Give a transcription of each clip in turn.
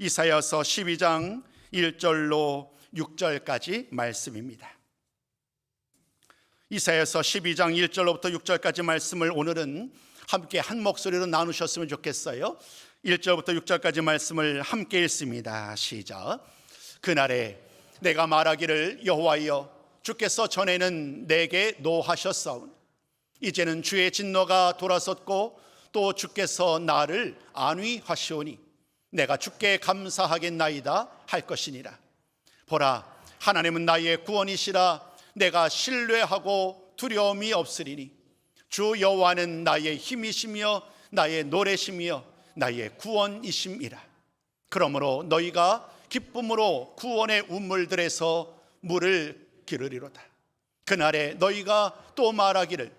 이사야서 12장 1절로 6절까지 말씀입니다. 이사야서 12장 1절로부터 6절까지 말씀을 오늘은 함께 한 목소리로 나누셨으면 좋겠어요. 1절부터 6절까지 말씀을 함께 읽습니다. 시작. 그날에 내가 말하기를 여호와여 주께서 전에는 내게 노하셨사오니 이제는 주의 진노가 돌아섰고 또 주께서 나를 안위하시오니 내가 주께 감사하겠나이다 할 것이니라. 보라, 하나님은 나의 구원이시라. 내가 신뢰하고 두려움이 없으리니 주 여호와는 나의 힘이시며 나의 노래시며 나의 구원이심이라. 그러므로 너희가 기쁨으로 구원의 우물들에서 물을 기르리로다. 그날에 너희가 또 말하기를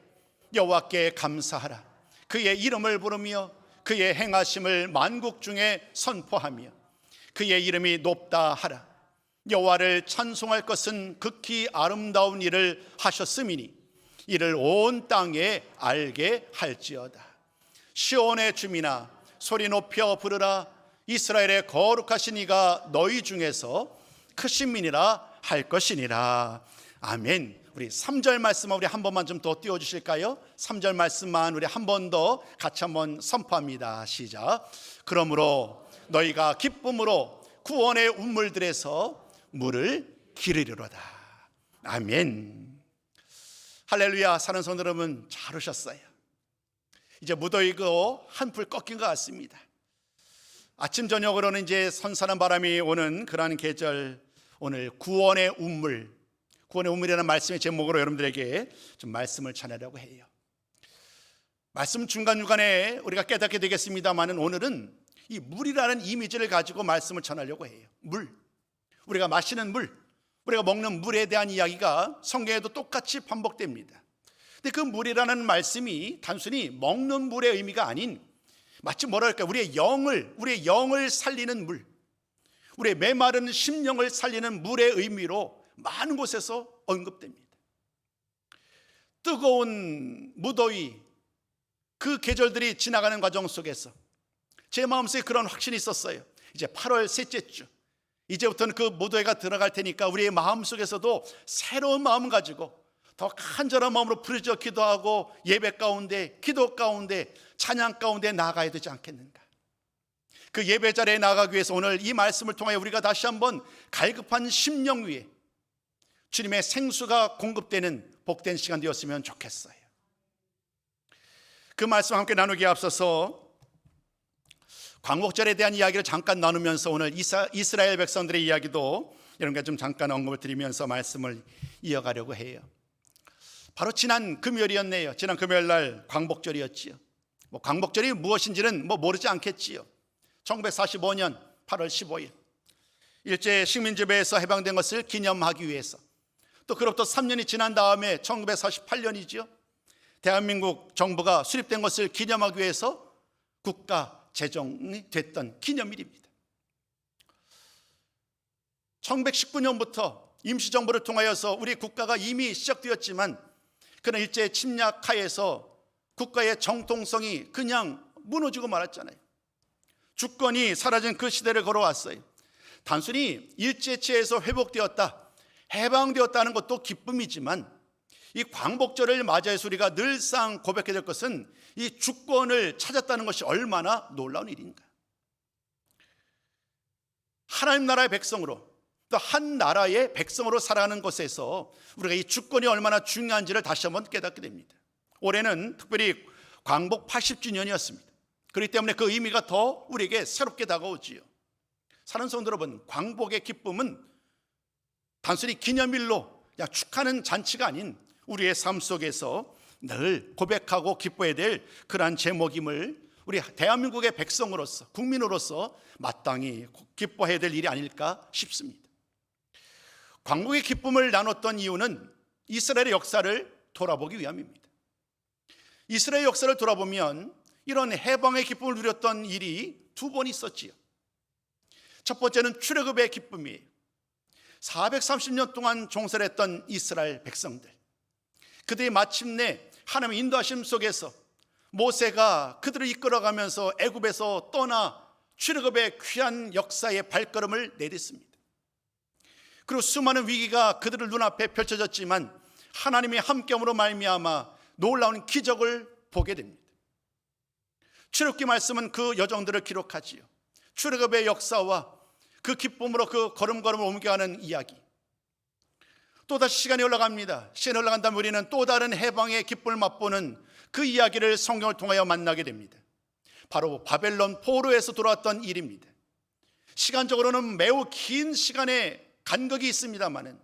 여호와께 감사하라. 그의 이름을 부르며 그의 행하심을 만국 중에 선포하며 그의 이름이 높다 하라. 여호와를 찬송할 것은 극히 아름다운 일을 하셨음이니 이를 온 땅에 알게 할지어다. 시온의 주민아 소리 높여 부르라. 이스라엘의 거룩하신 이가 너희 중에서 크신 민이라 할 것이니라. 아멘. 우리 3절 말씀만 우리 한 번만 좀 더 띄워주실까요? 3절 말씀만 우리 한 번 더 같이 한번 선포합니다. 시작. 그러므로 너희가 기쁨으로 구원의 운물들에서 물을 기르리로다. 아멘. 할렐루야. 사는 성도 여러분 잘 오셨어요. 이제 무더위고 한풀 꺾인 것 같습니다. 아침 저녁으로는 이제 선선한 바람이 오는 그러한 계절, 오늘 구원의 운물, 구원의 우물이라는 말씀의 제목으로 여러분들에게 좀 말씀을 전하려고 해요. 말씀 중간중간에 우리가 깨닫게 되겠습니다만 오늘은 이 물이라는 이미지를 가지고 말씀을 전하려고 해요. 물, 우리가 마시는 물, 우리가 먹는 물에 대한 이야기가 성경에도 똑같이 반복됩니다. 근데 그 물이라는 말씀이 단순히 먹는 물의 의미가 아닌 마치 뭐랄까 우리의 영을 살리는 물, 우리의 메마른 심령을 살리는 물의 의미로 많은 곳에서 언급됩니다. 뜨거운 무더위, 그 계절들이 지나가는 과정 속에서 제 마음속에 그런 확신이 있었어요. 이제 8월 셋째 주, 이제부터는 그 무더위가 들어갈 테니까 우리의 마음속에서도 새로운 마음 가지고 더 간절한 마음으로 부르짖어 기도하고 예배 가운데, 기도 가운데, 찬양 가운데 나아가야 되지 않겠는가. 그 예배 자리에 나아가기 위해서 오늘 이 말씀을 통하여 우리가 다시 한번 갈급한 심령 위에 주님의 생수가 공급되는 복된 시간 되었으면 좋겠어요. 그 말씀 함께 나누기에 앞서서 광복절에 대한 이야기를 잠깐 나누면서 오늘 이스라엘 백성들의 이야기도 이런 게 좀 잠깐 언급을 드리면서 말씀을 이어가려고 해요. 바로 지난 금요일이었네요. 지난 금요일 날 광복절이었지요. 광복절이 무엇인지는 모르지 않겠지요. 1945년 8월 15일 일제 식민지배에서 해방된 것을 기념하기 위해서, 또 그로부터 3년이 지난 다음에 1948년이지요. 대한민국 정부가 수립된 것을 기념하기 위해서 국가 제정이 됐던 기념일입니다. 1919년부터 임시정부를 통하여서 우리 국가가 이미 시작되었지만 그런 일제 침략 하에서 국가의 정통성이 그냥 무너지고 말았잖아요. 주권이 사라진 그 시대를 걸어왔어요. 단순히 일제치에서 회복되었다, 해방되었다는 것도 기쁨이지만 이 광복절을 맞이해서 우리가 늘상 고백해야 될 것은 이 주권을 찾았다는 것이 얼마나 놀라운 일인가. 하나님 나라의 백성으로, 또 한 나라의 백성으로 살아가는 것에서 우리가 이 주권이 얼마나 중요한지를 다시 한번 깨닫게 됩니다. 올해는 특별히 광복 80주년이었습니다. 그렇기 때문에 그 의미가 더 우리에게 새롭게 다가오지요. 사는 성도 여러분, 광복의 기쁨은 단순히 기념일로 그냥 축하는 잔치가 아닌 우리의 삶 속에서 늘 고백하고 기뻐해야 될 그러한 제목임을 우리 대한민국의 백성으로서, 국민으로서 마땅히 기뻐해야 될 일이 아닐까 싶습니다. 광복의 기쁨을 나눴던 이유는 이스라엘의 역사를 돌아보기 위함입니다. 이스라엘 역사를 돌아보면 이런 해방의 기쁨을 누렸던 일이 두 번 있었지요. 첫 번째는 출애굽의 기쁨이에요. 430년 동안 종살했던 이스라엘 백성들, 그들이 마침내 하나님의 인도하심 속에서 모세가 그들을 이끌어가면서 애굽에서 떠나 출애굽의 귀한 역사의 발걸음을 내딛습니다. 그리고 수많은 위기가 그들의 눈앞에 펼쳐졌지만 하나님이 함께함으로 말미암아 놀라운 기적을 보게 됩니다. 출애굽기 말씀은 그 여정들을 기록하지요. 출애굽의 역사와 그 기쁨으로 그 걸음걸음을 옮겨가는 이야기. 또다시 시간이 흘러갑니다. 시간이 흘러간다면 우리는 또 다른 해방의 기쁨을 맛보는 그 이야기를 성경을 통하여 만나게 됩니다. 바로 바벨론 포로에서 돌아왔던 일입니다. 시간적으로는 매우 긴 시간의 간격이 있습니다만은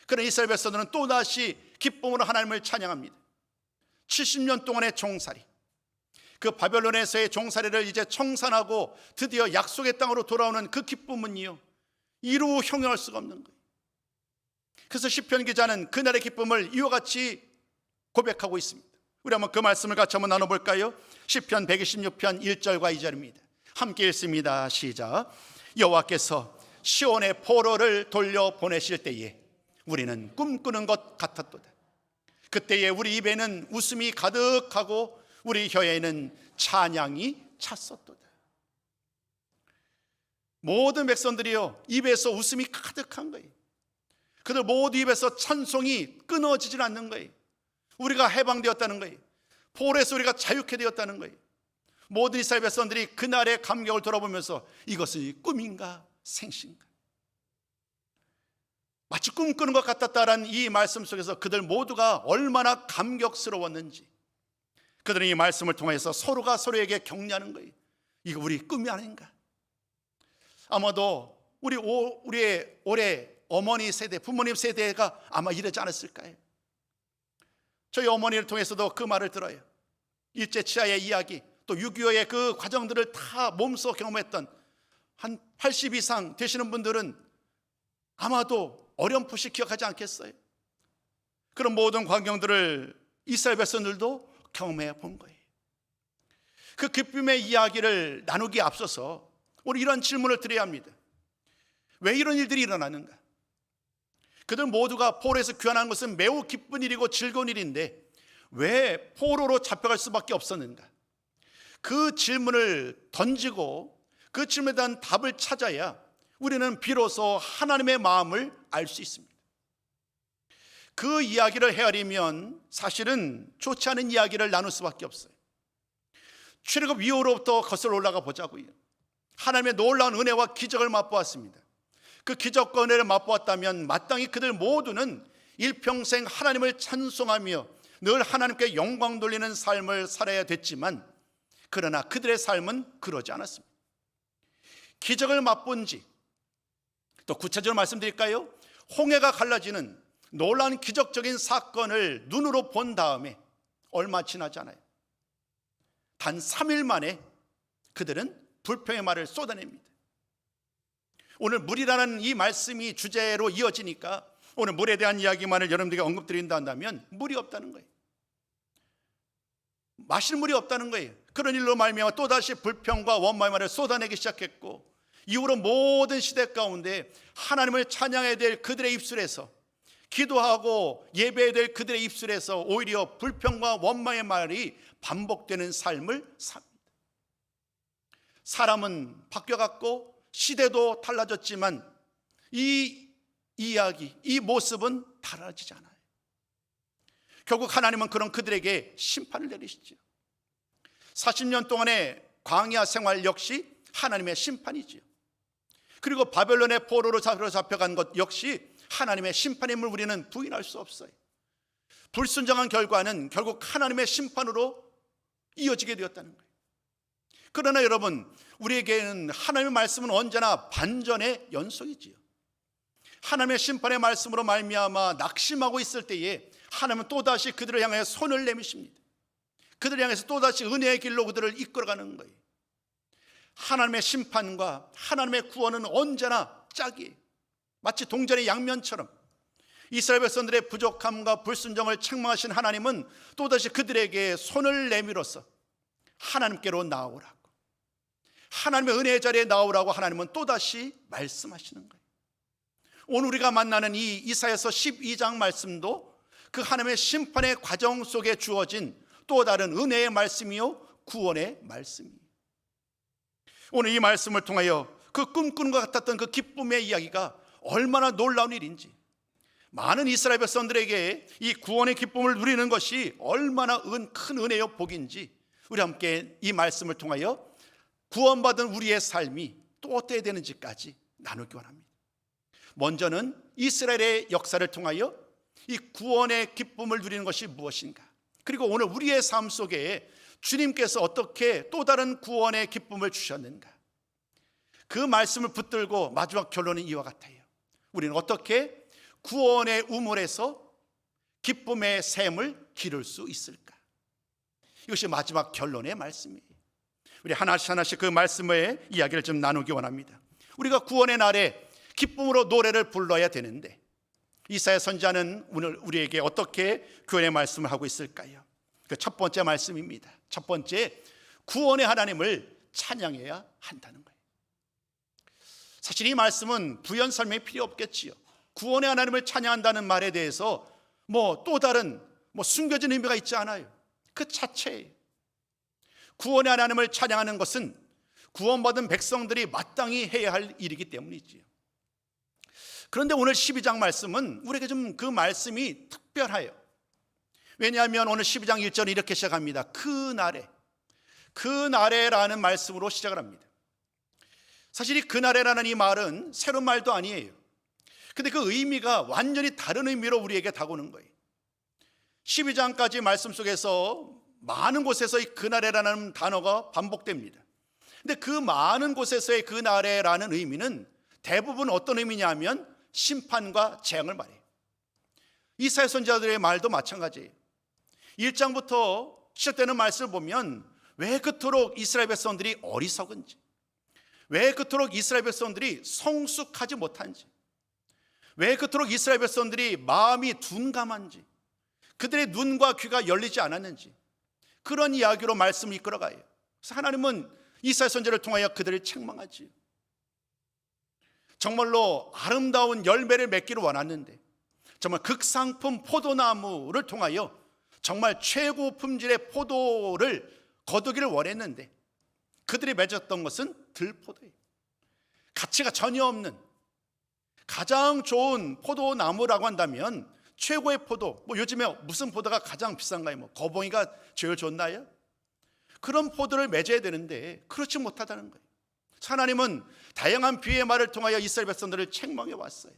그런 이스라엘 백성들은 또다시 기쁨으로 하나님을 찬양합니다. 70년 동안의 종살이, 그 바벨론에서의 종살이를 이제 청산하고 드디어 약속의 땅으로 돌아오는 그 기쁨은요, 이루 형용할 수가 없는 거예요. 그래서 시편 기자는 그날의 기쁨을 이와 같이 고백하고 있습니다. 우리 한번 그 말씀을 같이 한번 나눠볼까요? 시편 126편 1절과 2절입니다. 함께 읽습니다. 시작. 여호와께서 시온의 포로를 돌려보내실 때에 우리는 꿈꾸는 것 같았도다. 그때에 우리 입에는 웃음이 가득하고 우리 혀에는 찬양이 찼었도다. 모든 백성들이요, 입에서 웃음이 가득한 거예요. 그들 모두 입에서 찬송이 끊어지질 않는 거예요. 우리가 해방되었다는 거예요. 포로에서 우리가 자유케 되었다는 거예요. 모든 이스라엘 백성들이 그날의 감격을 돌아보면서 이것이 꿈인가 생신가, 마치 꿈꾸는 것 같았다라는 이 말씀 속에서 그들 모두가 얼마나 감격스러웠는지, 그들은 이 말씀을 통해서 서로가 서로에게 격려하는 거예요. 이거 우리 꿈이 아닌가. 아마도 우리의 올해 어머니 세대, 부모님 세대가 아마 이러지 않았을까요? 저희 어머니를 통해서도 그 말을 들어요. 일제치하의 이야기, 또 6.25의 그 과정들을 다 몸소 경험했던 한 80 이상 되시는 분들은 아마도 어렴풋이 기억하지 않겠어요? 그런 모든 광경들을 이스라엘 백성들도 경험해 본 거예요. 그 기쁨의 이야기를 나누기에 앞서서 우리 이런 질문을 드려야 합니다. 왜 이런 일들이 일어나는가? 그들 모두가 포로에서 귀환한 것은 매우 기쁜 일이고 즐거운 일인데 왜 포로로 잡혀갈 수밖에 없었는가? 그 질문을 던지고 그 질문에 대한 답을 찾아야 우리는 비로소 하나님의 마음을 알 수 있습니다. 그 이야기를 헤아리면 사실은 좋지 않은 이야기를 나눌 수밖에 없어요. 출애굽 이후로부터 거슬러 올라가 보자고요. 하나님의 놀라운 은혜와 기적을 맛보았습니다. 그 기적과 은혜를 맛보았다면 마땅히 그들 모두는 일평생 하나님을 찬송하며 늘 하나님께 영광 돌리는 삶을 살아야 됐지만, 그러나 그들의 삶은 그러지 않았습니다. 기적을 맛본 지, 또 구체적으로 말씀드릴까요? 홍해가 갈라지는 놀라운 기적적인 사건을 눈으로 본 다음에 얼마 지나지 않아요. 단 3일 만에 그들은 불평의 말을 쏟아냅니다. 오늘 물이라는 이 말씀이 주제로 이어지니까 오늘 물에 대한 이야기만을 여러분들에게 언급드린다 한다면 물이 없다는 거예요. 마실 물이 없다는 거예요. 그런 일로 말미암아 또다시 불평과 원망의 말을 쏟아내기 시작했고, 이후로 모든 시대 가운데 하나님을 찬양해야 될 그들의 입술에서, 기도하고 예배해야 될 그들의 입술에서 오히려 불평과 원망의 말이 반복되는 삶을 삽니다. 사람은 바뀌어갔고 시대도 달라졌지만 이 이야기, 이 모습은 달라지지 않아요. 결국 하나님은 그런 그들에게 심판을 내리시죠. 40년 동안의 광야 생활 역시 하나님의 심판이지요. 그리고 바벨론의 포로로 잡혀간 것 역시 하나님의 심판임을 우리는 부인할 수 없어요. 불순종한 결과는 결국 하나님의 심판으로 이어지게 되었다는 거예요. 그러나 여러분, 우리에게는 하나님의 말씀은 언제나 반전의 연속이지요. 하나님의 심판의 말씀으로 말미암아 낙심하고 있을 때에 하나님은 또다시 그들을 향해 손을 내미십니다. 그들을 향해서 또다시 은혜의 길로 그들을 이끌어가는 거예요. 하나님의 심판과 하나님의 구원은 언제나 짝이에요. 마치 동전의 양면처럼 이스라엘 백성들의 부족함과 불순종을 책망하신 하나님은 또다시 그들에게 손을 내밀어서 하나님께로 나오라고, 하나님의 은혜의 자리에 나오라고 하나님은 또다시 말씀하시는 거예요. 오늘 우리가 만나는 이 이사야서 12장 말씀도 그 하나님의 심판의 과정 속에 주어진 또 다른 은혜의 말씀이요 구원의 말씀이에요. 오늘 이 말씀을 통하여 그 꿈꾸는 것 같았던 그 기쁨의 이야기가 얼마나 놀라운 일인지, 많은 이스라엘 백성들에게 이 구원의 기쁨을 누리는 것이 얼마나 큰 은혜요 복인지, 우리 함께 이 말씀을 통하여 구원받은 우리의 삶이 또 어때야 되는지까지 나누기 원합니다. 먼저는 이스라엘의 역사를 통하여 이 구원의 기쁨을 누리는 것이 무엇인가, 그리고 오늘 우리의 삶 속에 주님께서 어떻게 또 다른 구원의 기쁨을 주셨는가, 그 말씀을 붙들고 마지막 결론은 이와 같아요. 우리는 어떻게 구원의 우물에서 기쁨의 샘을 기를 수 있을까? 이것이 마지막 결론의 말씀이에요. 우리 하나씩 하나씩 그 말씀의 이야기를 좀 나누기 원합니다. 우리가 구원의 날에 기쁨으로 노래를 불러야 되는데, 이사야 선지자는 오늘 우리에게 어떻게 구원의 말씀을 하고 있을까요? 그 첫 번째 말씀입니다. 첫 번째, 구원의 하나님을 찬양해야 한다는 거예요. 사실 이 말씀은 부연 설명이 필요 없겠지요. 구원의 하나님을 찬양한다는 말에 대해서 또 다른 숨겨진 의미가 있지 않아요. 그 자체예요. 구원의 하나님을 찬양하는 것은 구원받은 백성들이 마땅히 해야 할 일이기 때문이지요. 그런데 오늘 12장 말씀은 우리에게 좀 그 말씀이 특별해요. 왜냐하면 오늘 12장 1절은 이렇게 시작합니다. 그날에라는 말씀으로 시작을 합니다. 사실 이 그날에라는 이 말은 새로운 말도 아니에요. 근데 그 의미가 완전히 다른 의미로 우리에게 다가오는 거예요. 12장까지 말씀 속에서 많은 곳에서 이 그날에라는 단어가 반복됩니다. 근데 그 많은 곳에서의 그날에라는 의미는 대부분 어떤 의미냐 하면 심판과 재앙을 말해요. 이사야 선지자들의 말도 마찬가지예요. 1장부터 시작되는 말씀을 보면 왜 그토록 이스라엘 백성들이 어리석은지, 왜 그토록 이스라엘 백성들이 성숙하지 못한지, 왜 그토록 이스라엘 백성들이 마음이 둔감한지, 그들의 눈과 귀가 열리지 않았는지, 그런 이야기로 말씀을 이끌어가요. 그래서 하나님은 이사야 선지자를 통하여 그들을 책망하지요. 정말로 아름다운 열매를 맺기를 원하는데, 정말 극상품 포도나무를 통하여 정말 최고 품질의 포도를 거두기를 원했는데, 그들이 맺었던 것은 들포도예요. 가치가 전혀 없는, 가장 좋은 포도나무라고 한다면 최고의 포도, 요즘에 무슨 포도가 가장 비싼가요? 거봉이가 제일 좋나요? 그런 포도를 맺어야 되는데 그렇지 못하다는 거예요. 하나님은 다양한 비유의 말을 통하여 이스라엘 백성들을 책망해 왔어요.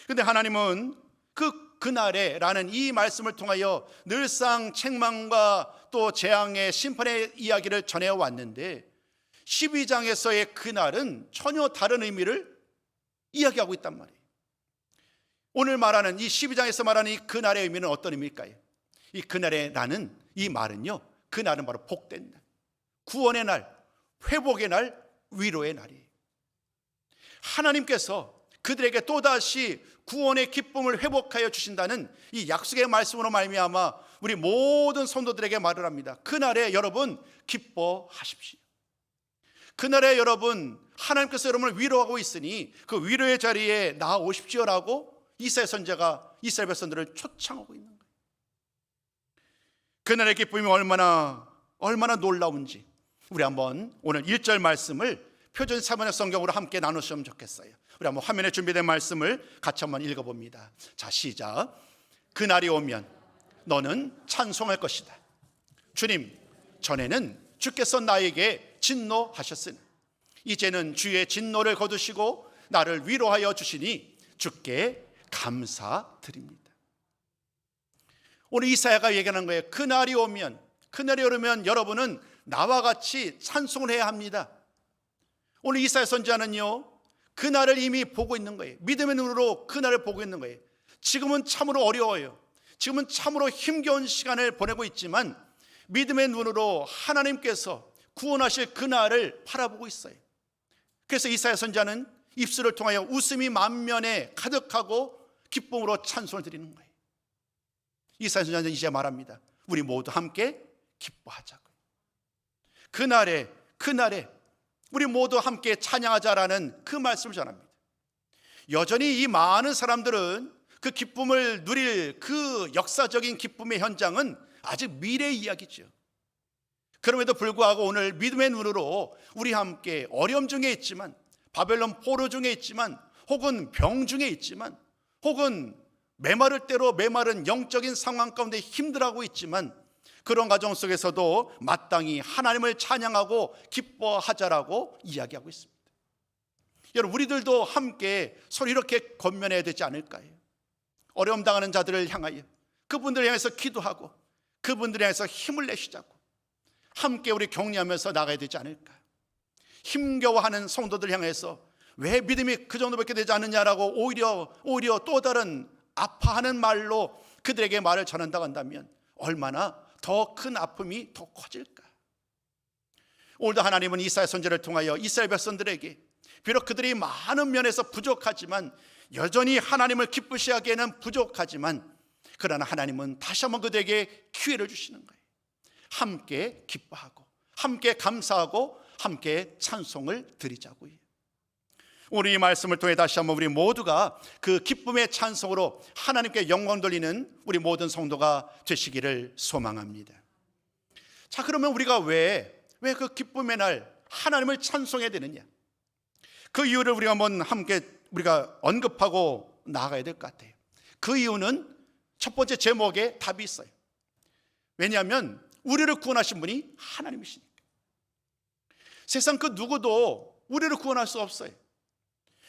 그런데 하나님은 그날에라는 이 말씀을 통하여 늘상 책망과 또 재앙의 심판의 이야기를 전해 왔는데, 12장에서의 그날은 전혀 다른 의미를 이야기하고 있단 말이에요. 오늘 말하는 이 12장에서 말하는 이 그날의 의미는 어떤 의미일까요? 이 그날에라는 이 말은요, 그날은 바로 복된 날, 구원의 날, 회복의 날, 위로의 날이에요. 하나님께서 그들에게 또다시 구원의 기쁨을 회복하여 주신다는 이 약속의 말씀으로 말미암아 우리 모든 성도들에게 말을 합니다. 그날에 여러분 기뻐하십시오. 그날에 여러분 하나님께서 여러분을 위로하고 있으니 그 위로의 자리에 나아오십시오라고 이사야 선지자가 이스라엘 백성들을 초청하고 있는 거예요. 그날의 기쁨이 얼마나 놀라운지 우리 한번 오늘 1절 말씀을 표준 사번역 성경으로 함께 나누시면 좋겠어요. 우리 한번 화면에 준비된 말씀을 같이 한번 읽어봅니다. 자, 시작. 그날이 오면 너는 찬송할 것이다. 주님, 전에는 주께서 나에게 진노하셨으나 이제는 주의 진노를 거두시고 나를 위로하여 주시니 주께 감사드립니다. 오늘 이사야가 얘기하는 거예요. 그날이 오면 여러분은 나와 같이 찬송을 해야 합니다. 오늘 이사야 선지자는요, 그날을 이미 보고 있는 거예요. 믿음의 눈으로 그날을 보고 있는 거예요. 지금은 참으로 어려워요. 지금은 참으로 힘겨운 시간을 보내고 있지만 믿음의 눈으로 하나님께서 구원하실 그날을 바라보고 있어요. 그래서 이사야 선지자는 입술을 통하여 웃음이 만면에 가득하고 기쁨으로 찬송을 드리는 거예요. 이사야 선지자는 이제 말합니다. 우리 모두 함께 기뻐하자고요. 그날에 우리 모두 함께 찬양하자라는 그 말씀을 전합니다. 여전히 이 많은 사람들은 그 기쁨을 누릴 그 역사적인 기쁨의 현장은 아직 미래의 이야기죠. 그럼에도 불구하고 오늘 믿음의 눈으로 우리 함께 어려움 중에 있지만, 바벨론 포로 중에 있지만, 혹은 병 중에 있지만, 혹은 메마를 대로 메마른 영적인 상황 가운데 힘들어하고 있지만, 그런 과정 속에서도 마땅히 하나님을 찬양하고 기뻐하자라고 이야기하고 있습니다. 여러분, 우리들도 함께 서로 이렇게 권면해야 되지 않을까요? 어려움 당하는 자들을 향하여, 그분들을 향해서 기도하고 그분들을 향해서 힘을 내시자고 함께 우리 격려하면서 나가야 되지 않을까요? 힘겨워하는 성도들 향해서 왜 믿음이 그 정도밖에 되지 않느냐라고 오히려 또 다른 아파하는 말로 그들에게 말을 전한다고 한다면 얼마나 더 큰 아픔이 더 커질까? 오늘도 하나님은 이사야 선지자를 통하여 이스라엘 백성들에게 비록 그들이 많은 면에서 부족하지만, 여전히 하나님을 기쁘시게 하기에는 부족하지만, 그러나 하나님은 다시 한번 그들에게 기회를 주시는 거예요. 함께 기뻐하고 함께 감사하고 함께 찬송을 드리자고요. 오늘 이 말씀을 통해 다시 한번 우리 모두가 그 기쁨의 찬송으로 하나님께 영광 돌리는 우리 모든 성도가 되시기를 소망합니다. 자, 그러면 우리가 왜 그 기쁨의 날 하나님을 찬송해야 되느냐? 그 이유를 우리가 한번 함께 우리가 언급하고 나아가야 될 것 같아요. 그 이유는 첫 번째 제목에 답이 있어요. 왜냐하면 우리를 구원하신 분이 하나님이시니까. 세상 그 누구도 우리를 구원할 수 없어요.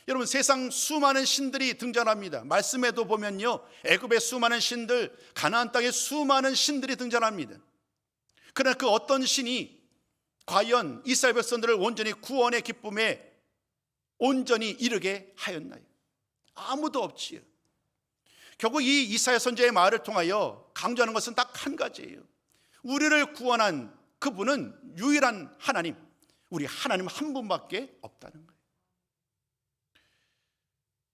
여러분, 세상 수많은 신들이 등장합니다. 말씀에도 보면요, 애굽의 수많은 신들, 가나안 땅의 수많은 신들이 등장합니다. 그러나 그 어떤 신이 과연 이스라엘 백성들을 온전히 구원의 기쁨에 온전히 이르게 하였나요? 아무도 없지요. 결국 이 이사야 선지자의 말을 통하여 강조하는 것은 딱 한 가지예요. 우리를 구원한 그분은 유일한 하나님, 우리 하나님 한 분밖에 없다는 거예요.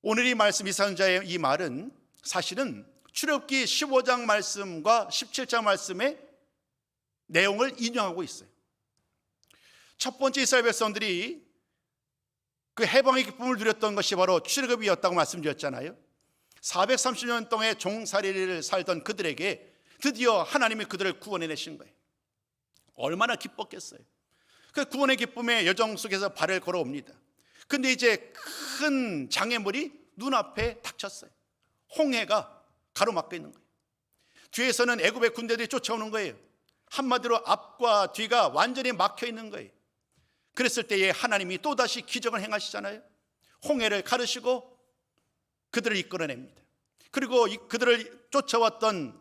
오늘 이 말씀, 이사야 선지자의 이 말은 사실은 출애굽기 15장 말씀과 17장 말씀의 내용을 인용하고 있어요. 첫 번째 이스라엘 백성들이 그 해방의 기쁨을 누렸던 것이 바로 출애굽이었다고 말씀드렸잖아요. 430년 동안의 종살이를 살던 그들에게 드디어 하나님이 그들을 구원해내신 거예요. 얼마나 기뻤겠어요. 그 구원의 기쁨의 여정 속에서 발을 걸어옵니다. 근데 이제 큰 장애물이 눈앞에 닥쳤어요. 홍해가 가로막고 있는 거예요. 뒤에서는 애굽의 군대들이 쫓아오는 거예요. 한마디로 앞과 뒤가 완전히 막혀 있는 거예요. 그랬을 때에 하나님이 또다시 기적을 행하시잖아요. 홍해를 가르시고 그들을 이끌어냅니다. 그리고 그들을 쫓아왔던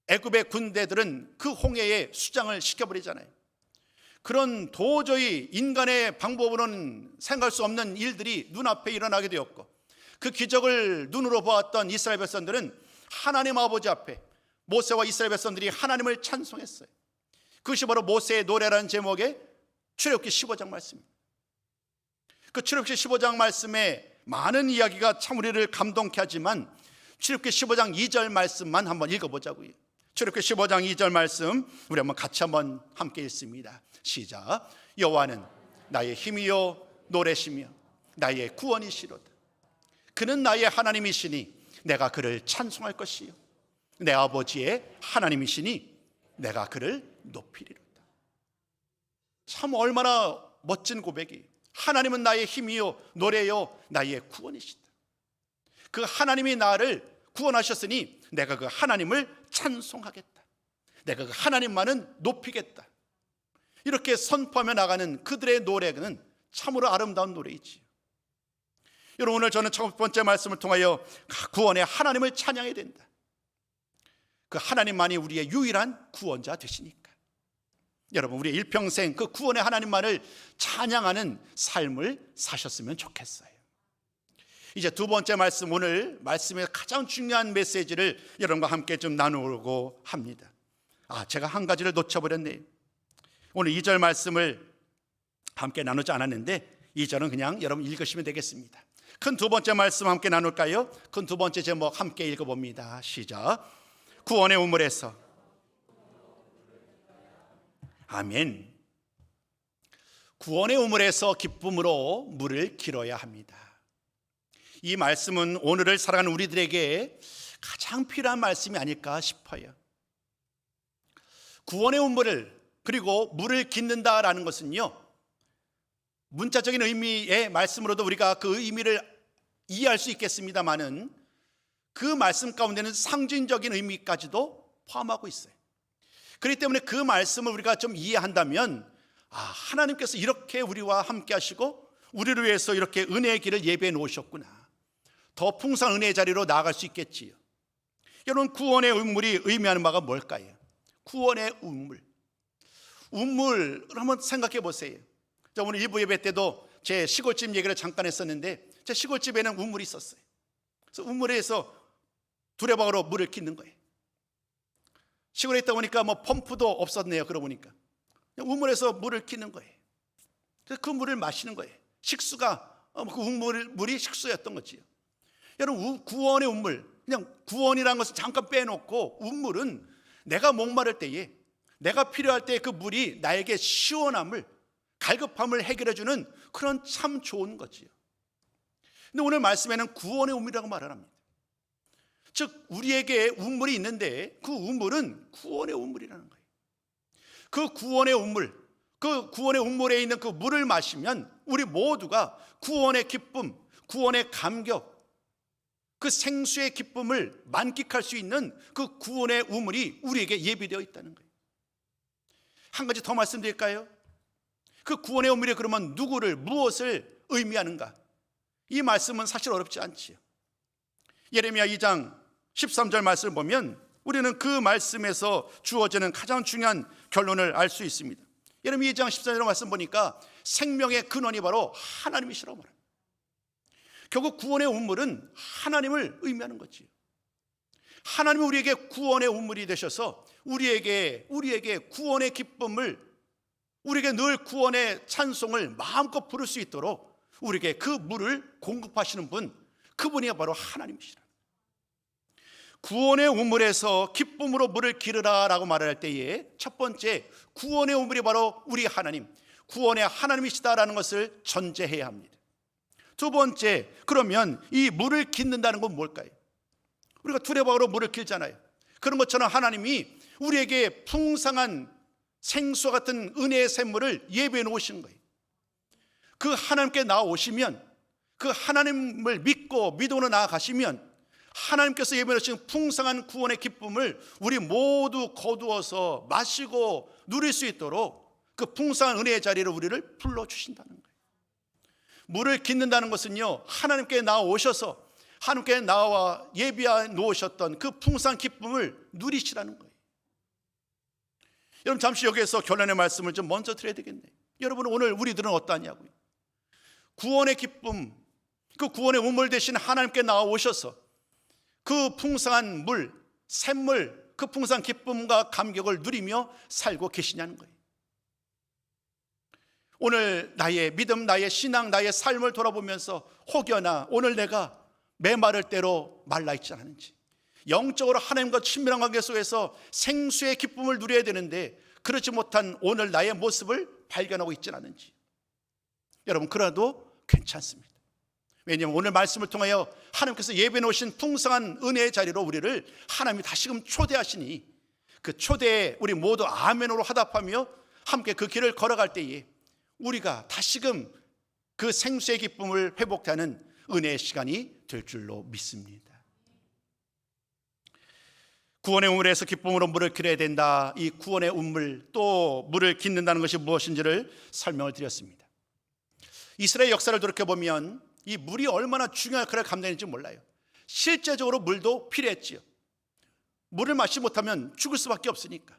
애굽의 군대들은 그 홍해에 수장을 시켜버리잖아요. 그런 도저히 인간의 방법으로는 생각할 수 없는 일들이 눈앞에 일어나게 되었고, 그 기적을 눈으로 보았던 이스라엘 백성들은 하나님 아버지 앞에 모세와 이스라엘 백성들이 하나님을 찬송했어요. 그것이 바로 모세의 노래라는 제목의 출애굽기 15장 말씀입니다. 그 출애굽기 15장 말씀에 많은 이야기가 참 우리를 감동케 하지만 출애굽기 15장 2절 말씀만 한번 읽어보자고요. 출애굽기 15장 2절 말씀 우리 한번 같이 한번 함께 읽습니다. 시작. 여호와는 나의 힘이요 노래시며 나의 구원이시로다. 그는 나의 하나님이시니 내가 그를 찬송할 것이요 내 아버지의 하나님이시니 내가 그를 높이리로다. 참 얼마나 멋진 고백이에요. 하나님은 나의 힘이요 노래요 나의 구원이시다. 그 하나님이 나를 구원하셨으니 내가 그 하나님을 찬송하겠다. 내가 그 하나님만은 높이겠다. 이렇게 선포하며 나가는 그들의 노래는 참으로 아름다운 노래이지요. 여러분, 오늘 저는 첫 번째 말씀을 통하여 구원의 하나님을 찬양해야 된다. 그 하나님만이 우리의 유일한 구원자 되시니까 여러분, 우리의 일평생 그 구원의 하나님만을 찬양하는 삶을 사셨으면 좋겠어요. 이제 두 번째 말씀, 오늘 말씀의 가장 중요한 메시지를 여러분과 함께 좀 나누려고 합니다. 제가 한 가지를 놓쳐버렸네요. 오늘 2절 말씀을 함께 나누지 않았는데 2절은 그냥 여러분 읽으시면 되겠습니다. 큰 두 번째 말씀 함께 나눌까요? 큰 두 번째 제목 함께 읽어봅니다. 시작. 구원의 우물에서. 아멘. 구원의 우물에서 기쁨으로 물을 길어야 합니다. 이 말씀은 오늘을 살아가는 우리들에게 가장 필요한 말씀이 아닐까 싶어요. 구원의 우물을 그리고 물을 깃는다라는 것은요, 문자적인 의미의 말씀으로도 우리가 그 의미를 이해할 수 있겠습니다마는 그 말씀 가운데는 상징적인 의미까지도 포함하고 있어요. 그렇기 때문에 그 말씀을 우리가 좀 이해한다면, 하나님께서 이렇게 우리와 함께 하시고 우리를 위해서 이렇게 은혜의 길을 예배해 놓으셨구나, 더 풍성한 은혜의 자리로 나아갈 수 있겠지요. 여러분, 구원의 우물이 의미하는 바가 뭘까요? 구원의 우물, 우물을 한번 생각해 보세요. 오늘 일부 예배 때도 제 시골집 얘기를 잠깐 했었는데, 제 시골집에는 우물이 있었어요. 그래서 우물에서 두레박으로 물을 깃는 거예요. 시골에 있다 보니까 뭐 펌프도 없었네요. 그러고 보니까 우물에서 물을 깃는 거예요. 그래서 그 물을 마시는 거예요. 식수가 그 물이 식수였던 거지요. 여러분, 구원의 우물, 그냥 구원이라는 것을 잠깐 빼놓고 우물은 내가 목마를 때에, 내가 필요할 때 그 물이 나에게 시원함을, 갈급함을 해결해주는 그런 참 좋은 거지요. 근데 오늘 말씀에는 구원의 우물이라고 말을 합니다. 즉, 우리에게 우물이 있는데 그 우물은 구원의 우물이라는 거예요. 그 구원의 우물, 그 구원의 우물에 있는 그 물을 마시면 우리 모두가 구원의 기쁨, 구원의 감격, 그 생수의 기쁨을 만끽할 수 있는 그 구원의 우물이 우리에게 예비되어 있다는 거예요. 한 가지 더 말씀드릴까요? 그 구원의 우물이 그러면 누구를, 무엇을 의미하는가? 이 말씀은 사실 어렵지 않지요. 예레미야 2장 13절 말씀을 보면 우리는 그 말씀에서 주어지는 가장 중요한 결론을 알 수 있습니다. 예레미야 2장 14절 말씀 보니까 생명의 근원이 바로 하나님이시라고 말합니다. 결국 구원의 우물은 하나님을 의미하는 거지요. 하나님이 우리에게 구원의 우물이 되셔서 우리에게 구원의 기쁨을, 우리에게 늘 구원의 찬송을 마음껏 부를 수 있도록 우리에게 그 물을 공급하시는 분, 그분이 바로 하나님이시라. 구원의 우물에서 기쁨으로 물을 기르라 라고 말할 때에 첫 번째, 구원의 우물이 바로 우리 하나님, 구원의 하나님이시다라는 것을 전제해야 합니다. 두 번째, 그러면 이 물을 깃는다는 건 뭘까요? 우리가 두레박으로 물을 길잖아요. 그런 것처럼 하나님이 우리에게 풍성한 생수와 같은 은혜의 샘물을 예배해 놓으신 거예요. 그 하나님께 나오시면, 그 하나님을 믿음으로 나아가시면 하나님께서 예배해 놓으신 풍성한 구원의 기쁨을 우리 모두 거두어서 마시고 누릴 수 있도록 그 풍성한 은혜의 자리를 우리를 불러주신다는 거예요. 물을 깃는다는 것은요, 하나님께 나오셔서 하나님께 나와 예비해 놓으셨던 그 풍성한 기쁨을 누리시라는 거예요. 여러분, 잠시 여기에서 결론의 말씀을 좀 먼저 드려야 되겠네요. 여러분, 오늘 우리들은 어떠하냐고요? 구원의 기쁨, 그 구원의 우물 대신 하나님께 나오셔서 그 풍성한 물, 샘물, 그 풍성한 기쁨과 감격을 누리며 살고 계시냐는 거예요. 오늘 나의 믿음, 나의 신앙, 나의 삶을 돌아보면서 혹여나 오늘 내가 메마를 대로 말라있지 않은지, 영적으로 하나님과 친밀한 관계 속에서 생수의 기쁨을 누려야 되는데 그렇지 못한 오늘 나의 모습을 발견하고 있지는 않은지, 여러분, 그래도 괜찮습니다. 왜냐하면 오늘 말씀을 통하여 하나님께서 예배해 놓으신 풍성한 은혜의 자리로 우리를 하나님이 다시금 초대하시니, 그 초대에 우리 모두 아멘으로 화답하며 함께 그 길을 걸어갈 때에 우리가 다시금 그 생수의 기쁨을 회복하는 은혜의 시간이 될 줄로 믿습니다. 구원의 우물에서 기쁨으로 물을 기려야 된다. 이 구원의 우물, 또 물을 깃는다는 것이 무엇인지를 설명을 드렸습니다. 이스라엘 역사를 돌이켜보면 이 물이 얼마나 중요한 역할을 감당했는지 몰라요. 실제적으로 물도 필요했지요. 물을 마시지 못하면 죽을 수밖에 없으니까.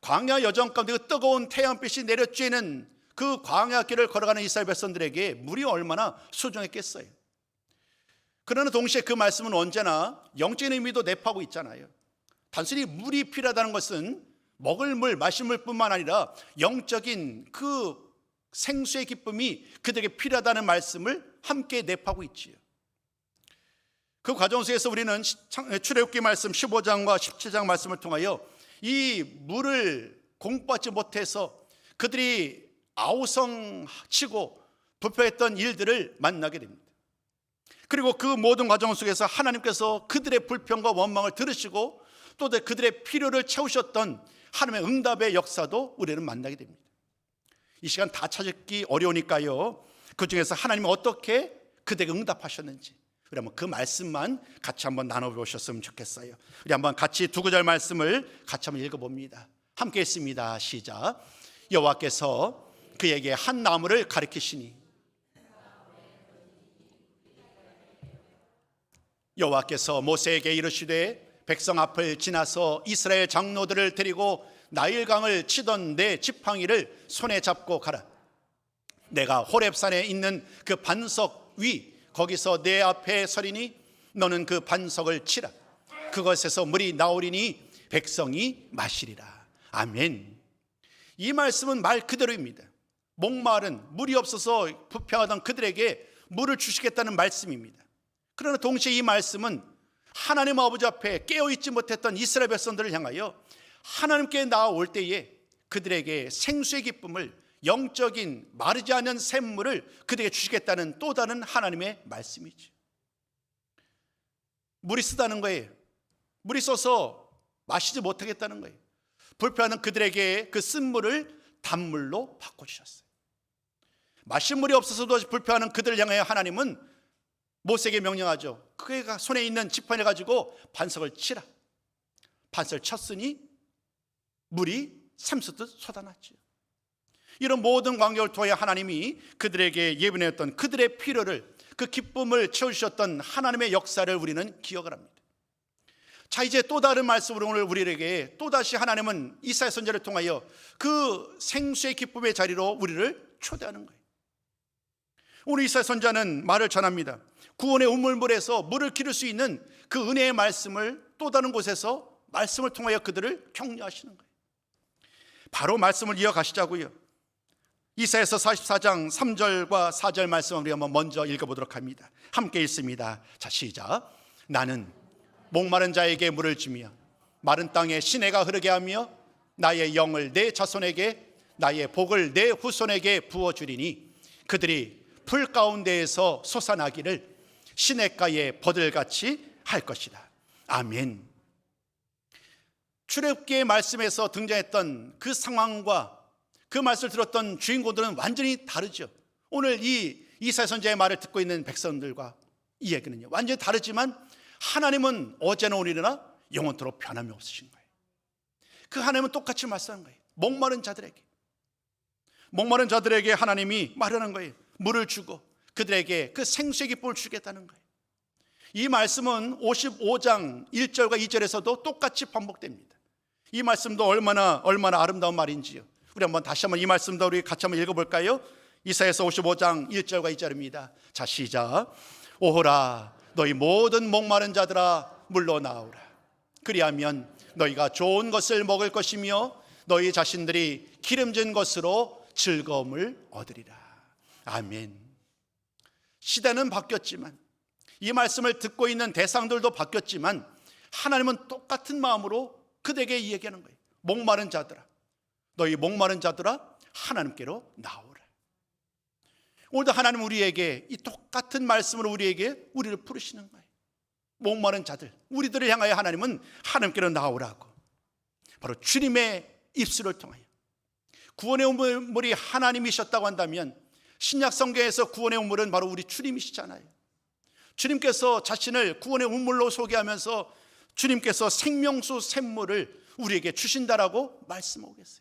광야 여정 가운데 그 뜨거운 태양빛이 내려쬐는 그 광야 길을 걸어가는 이스라엘 백성들에게 물이 얼마나 소중했겠어요. 그러나 동시에 그 말씀은 언제나 영적인 의미도 내포하고 있잖아요. 단순히 물이 필요하다는 것은 먹을 물, 마실 물뿐만 아니라 영적인 그 생수의 기쁨이 그들에게 필요하다는 말씀을 함께 내포하고 있지요. 그 과정 속에서 우리는 출애굽기 말씀 15장과 17장 말씀을 통하여 이 물을 공부받지 못해서 그들이 아우성치고 부패했던 일들을 만나게 됩니다. 그리고 그 모든 과정 속에서 하나님께서 그들의 불평과 원망을 들으시고 또 그들의 필요를 채우셨던 하나님의 응답의 역사도 우리는 만나게 됩니다. 이 시간 다 찾기 어려우니까요, 그 중에서 하나님이 어떻게 그대에게 응답하셨는지 우리 한번 그 말씀만 같이 한번 나눠보셨으면 좋겠어요. 우리 한번 같이 두 구절 말씀을 같이 한번 읽어봅니다. 함께 읽습니다. 시작. 여호와께서 그에게 한 나무를 가리키시니 여호와께서 모세에게 이르시되 백성 앞을 지나서 이스라엘 장로들을 데리고 나일강을 치던 내 지팡이를 손에 잡고 가라. 내가 호렙산에 있는 그 반석 위 거기서 내 앞에 서리니 너는 그 반석을 치라. 그것에서 물이 나오리니 백성이 마시리라. 아멘. 이 말씀은 말 그대로입니다. 목마른 물이 없어서 부패하던 그들에게 물을 주시겠다는 말씀입니다. 그러나 동시에 이 말씀은 하나님 아버지 앞에 깨어있지 못했던 이스라엘 백성들을 향하여 하나님께 나아올 때에 그들에게 생수의 기쁨을, 영적인 마르지 않는 샘물을 그들에게 주시겠다는 또 다른 하나님의 말씀이죠. 물이 쓰다는 거예요. 물이 써서 마시지 못하겠다는 거예요. 불평하는 그들에게 그 쓴 물을 단물로 바꿔주셨어요. 마실 물이 없어서도 불평하는 그들을 향하여 하나님은 모세에게 명령하죠. 그가 손에 있는 지팡이를 가지고 반석을 치라. 반석을 쳤으니 물이 샘솟듯 쏟아났죠. 이런 모든 광경을 통해 하나님이 그들에게 예비했던 그들의 필요를, 그 기쁨을 채워주셨던 하나님의 역사를 우리는 기억을 합니다. 자, 이제 또 다른 말씀으로 오늘 우리에게 또다시 하나님은 이사야 선지자를 통하여 그 생수의 기쁨의 자리로 우리를 초대하는 거예요. 오늘 이사야 선지자는 말을 전합니다. 구원의 우물물에서 물을 기를 수 있는 그 은혜의 말씀을 또 다른 곳에서 말씀을 통하여 그들을 격려하시는 거예요. 바로 말씀을 이어가시자고요. 이사야서 44장 3절과 4절 말씀을 우리 한번 먼저 읽어보도록 합니다. 함께 읽습니다. 자, 시작. 나는 목마른 자에게 물을 주며 마른 땅에 시내가 흐르게 하며 나의 영을 내 자손에게, 나의 복을 내 후손에게 부어주리니 그들이 풀 가운데에서 솟아나기를 시냇가에 버들같이 할 것이다. 아멘. 출애굽기의 말씀에서 등장했던 그 상황과 그 말씀을 들었던 주인공들은 완전히 다르죠. 오늘 이 이사야 선지자의 말을 듣고 있는 백성들과 이 얘기는요, 완전히 다르지만 하나님은 어제나 오늘이나 영원토록 변함이 없으신 거예요. 그 하나님은 똑같이 말씀하는 거예요. 목마른 자들에게 하나님이 말하는 거예요. 물을 주고 그들에게 그 생수의 기쁨을 주겠다는 거예요. 이 말씀은 55장 1절과 2절에서도 똑같이 반복됩니다. 이 말씀도 얼마나 아름다운 말인지요. 우리 한번 다시 한번 이 말씀도 우리 같이 한번 읽어볼까요? 이사야서 55장 1절과 2절입니다. 자, 시작. 오호라 너희 모든 목마른 자들아 물러 나오라. 그리하면 너희가 좋은 것을 먹을 것이며 너희 자신들이 기름진 것으로 즐거움을 얻으리라. 아멘. 시대는 바뀌었지만, 이 말씀을 듣고 있는 대상들도 바뀌었지만 하나님은 똑같은 마음으로 그들에게 얘기하는 거예요. 목마른 자들아, 너희 목마른 자들아 하나님께로 나오라. 오늘도 하나님 우리에게 이 똑같은 말씀으로 우리를 부르시는 거예요. 목마른 자들, 우리들을 향하여 하나님은 하나님께로 나오라고. 바로 주님의 입술을 통하여 구원의 우물이 하나님이셨다고 한다면 신약 성경에서 구원의 우물은 바로 우리 주님이시잖아요. 주님께서 자신을 구원의 우물로 소개하면서 주님께서 생명수 샘물을 우리에게 주신다라고 말씀하고 계세요.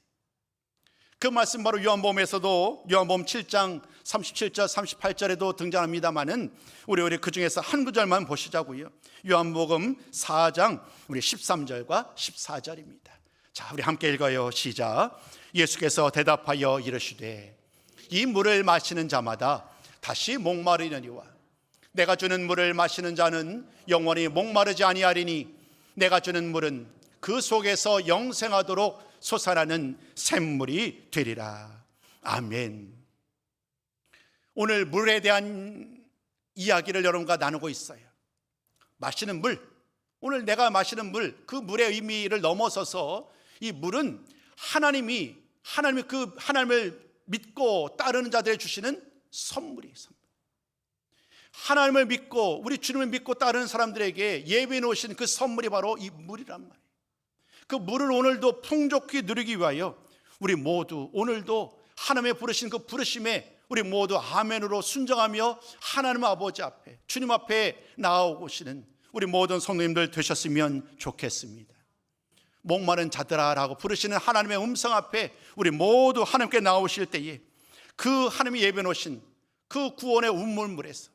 그 말씀 바로 요한복음에서도 요한복음 7장 37절 38절에도 등장합니다마는 우리 그 중에서 한 구절만 보시자고요. 요한복음 4장 우리 13절과 14절입니다. 자, 우리 함께 읽어요. 시작. 예수께서 대답하여 이르시되 이 물을 마시는 자마다 다시 목마르려니와 내가 주는 물을 마시는 자는 영원히 목마르지 아니하리니 내가 주는 물은 그 속에서 영생하도록 솟아나는 샘물이 되리라. 아멘. 오늘 물에 대한 이야기를 여러분과 나누고 있어요. 마시는 물, 오늘 내가 마시는 물, 그 물의 의미를 넘어서서 이 물은 하나님이 하나님을 믿고 따르는 자들에게 주시는 선물이에요. 하나님을 믿고 우리 주님을 믿고 따르는 사람들에게 예비해 놓으신 그 선물이 바로 이 물이란 말이에요. 그 물을 오늘도 풍족히 누리기 위하여 우리 모두 오늘도 하나님의 부르신 그 부르심에 우리 모두 아멘으로 순종하며 하나님 아버지 앞에, 주님 앞에 나아오시는 우리 모든 성도님들 되셨으면 좋겠습니다. 목마른 자들아 라고 부르시는 하나님의 음성 앞에 우리 모두 하나님께 나오실 때에 그 하나님이 예배 놓으신 그 구원의 운물물에서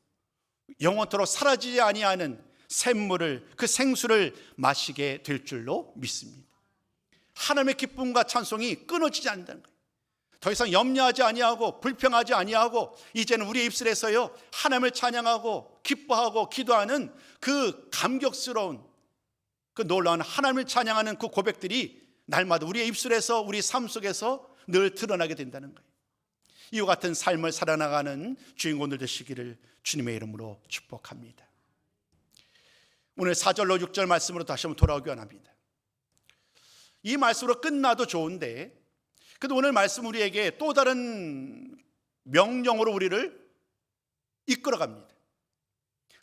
영원토록 사라지지 아니하는 샘물을, 그 생수를 마시게 될 줄로 믿습니다. 하나님의 기쁨과 찬송이 끊어지지 않는다는 거예요. 더 이상 염려하지 아니하고 불평하지 아니하고 이제는 우리의 입술에서요 하나님을 찬양하고 기뻐하고 기도하는 그 감격스러운 그 놀라운 하나님을 찬양하는 그 고백들이 날마다 우리의 입술에서 우리 삶 속에서 늘 드러나게 된다는 거예요. 이와 같은 삶을 살아나가는 주인공들 되시기를 주님의 이름으로 축복합니다. 오늘 4절로 6절 말씀으로 다시 한번 돌아오기 원합니다. 이 말씀으로 끝나도 좋은데 그래도 오늘 말씀 우리에게 또 다른 명령으로 우리를 이끌어갑니다.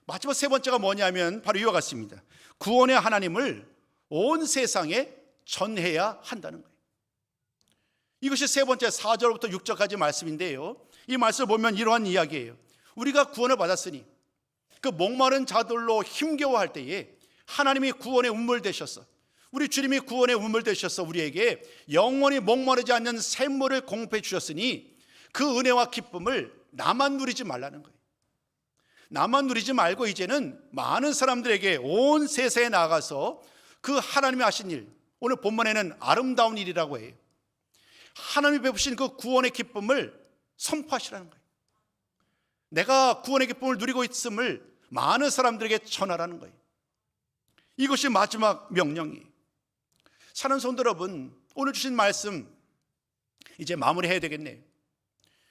마지막 세 번째가 뭐냐면 바로 이와 같습니다. 구원의 하나님을 온 세상에 전해야 한다는 거예요. 이것이 세 번째 4절부터 6절까지 말씀인데요, 이 말씀을 보면 이러한 이야기예요. 우리가 구원을 받았으니 그 목마른 자들로 힘겨워할 때에 하나님이 구원의 운물 되셔서, 우리 주님이 구원의 운물 되셔서 우리에게 영원히 목마르지 않는 샘물을 공급해 주셨으니 그 은혜와 기쁨을 나만 누리지 말라는 거예요. 나만 누리지 말고 이제는 많은 사람들에게 온 세상에 나가서 그 하나님이 하신 일, 오늘 본문에는 아름다운 일이라고 해요. 하나님이 베푸신 그 구원의 기쁨을 선포하시라는 거예요. 내가 구원의 기쁨을 누리고 있음을 많은 사람들에게 전하라는 거예요. 이것이 마지막 명령이에요. 사랑하는 성도 여러분, 오늘 주신 말씀 이제 마무리해야 되겠네요.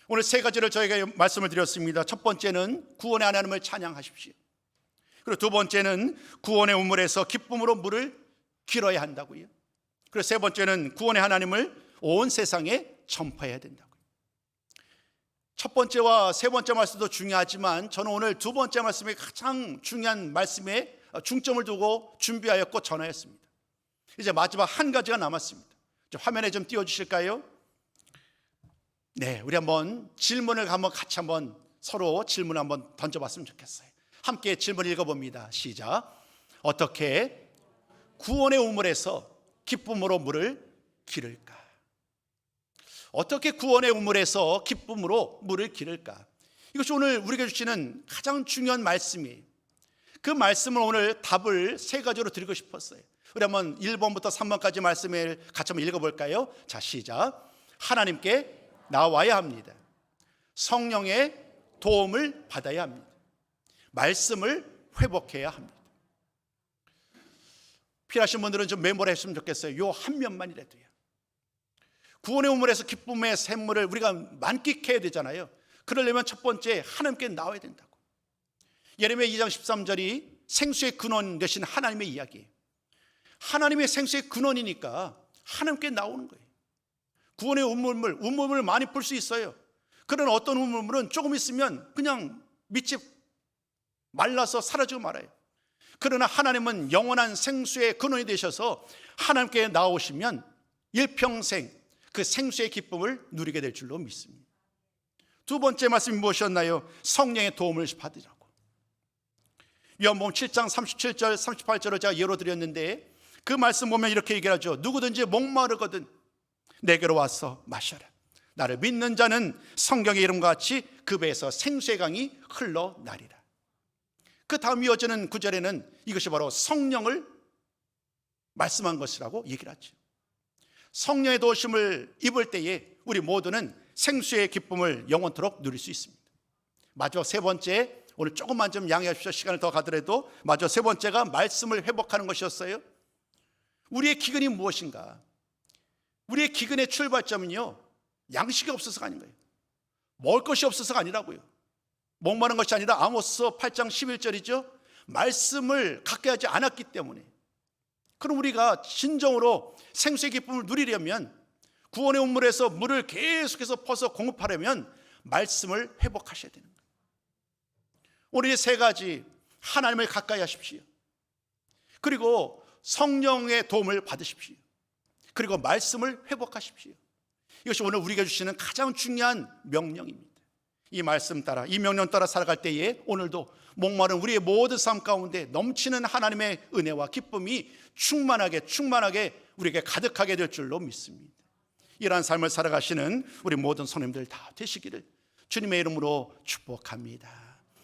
오늘 세 가지를 저희가 말씀을 드렸습니다. 첫 번째는 구원의 하나님을 찬양하십시오. 그리고 두 번째는 구원의 우물에서 기쁨으로 물을 길어야 한다고요. 그리고 세 번째는 구원의 하나님을 온 세상에 전파해야 된다고요. 첫 번째와 세 번째 말씀도 중요하지만 저는 오늘 두 번째 말씀이 가장 중요한 말씀에 중점을 두고 준비하였고 전하였습니다. 이제 마지막 한 가지가 남았습니다. 화면에 좀 띄워주실까요? 네, 우리 한번 질문을 같이 한번 서로 질문을 한번 던져봤으면 좋겠어요. 함께 질문 읽어봅니다. 시작. 어떻게 구원의 우물에서 기쁨으로 물을 기를까? 어떻게 구원의 우물에서 기쁨으로 물을 기를까? 이것이 오늘 우리에게 주시는 가장 중요한 말씀이에요. 그 말씀을 오늘 답을 세 가지로 드리고 싶었어요. 우리 한번 1번부터 3번까지 말씀을 같이 한번 읽어볼까요? 자, 시작. 하나님께 나와야 합니다. 성령의 도움을 받아야 합니다. 말씀을 회복해야 합니다. 필요하신 분들은 좀 메모를 했으면 좋겠어요. 요 한 면만이라도요. 구원의 우물에서 기쁨의 샘물을 우리가 만끽해야 되잖아요. 그러려면 첫 번째 하나님께 나와야 된다고. 예레미야 2장 13절이 생수의 근원 되신 하나님의 이야기예요. 하나님의 생수의 근원이니까 하나님께 나오는 거예요. 구원의 우물물 많이 풀 수 있어요. 그런 어떤 우물물은 조금 있으면 그냥 밑이 말라서 사라지고 말아요. 그러나 하나님은 영원한 생수의 근원이 되셔서 하나님께 나오시면 일평생 그 생수의 기쁨을 누리게 될 줄로 믿습니다. 두 번째 말씀이 무엇이었나요? 성령의 도움을 받으라고. 요한복음 7장 37절 38절을 제가 예로 드렸는데 그 말씀 보면 이렇게 얘기하죠. 누구든지 목마르거든 내게로 와서 마셔라. 나를 믿는 자는 성경의 이름과 같이 그 배에서 생수의 강이 흘러나리라. 그 다음 이어지는 구절에는 이것이 바로 성령을 말씀한 것이라고 얘기를 하죠. 성령의 도우심을 입을 때에 우리 모두는 생수의 기쁨을 영원토록 누릴 수 있습니다. 마지막 세 번째, 오늘 조금만 좀 양해해 주십시오. 시간을 더 가더라도 마지막 세 번째가 말씀을 회복하는 것이었어요. 우리의 기근이 무엇인가? 우리의 기근의 출발점은요, 양식이 없어서가 아닌 거예요. 먹을 것이 없어서가 아니라고요. 목마른 것이 아니라 아모스 8장 11절이죠. 말씀을 갖게 하지 않았기 때문에. 그럼 우리가 진정으로 생수의 기쁨을 누리려면, 구원의 우물에서 물을 계속해서 퍼서 공급하려면 말씀을 회복하셔야 되는 거예요. 오늘 이 세 가지, 하나님을 가까이 하십시오. 그리고 성령의 도움을 받으십시오. 그리고 말씀을 회복하십시오. 이것이 오늘 우리에게 주시는 가장 중요한 명령입니다. 이 말씀 따라, 이 명령 따라 살아갈 때에 오늘도 목마른 우리의 모든 삶 가운데 넘치는 하나님의 은혜와 기쁨이 충만하게 우리에게 가득하게 될 줄로 믿습니다. 이러한 삶을 살아가시는 우리 모든 성도님들 다 되시기를 주님의 이름으로 축복합니다.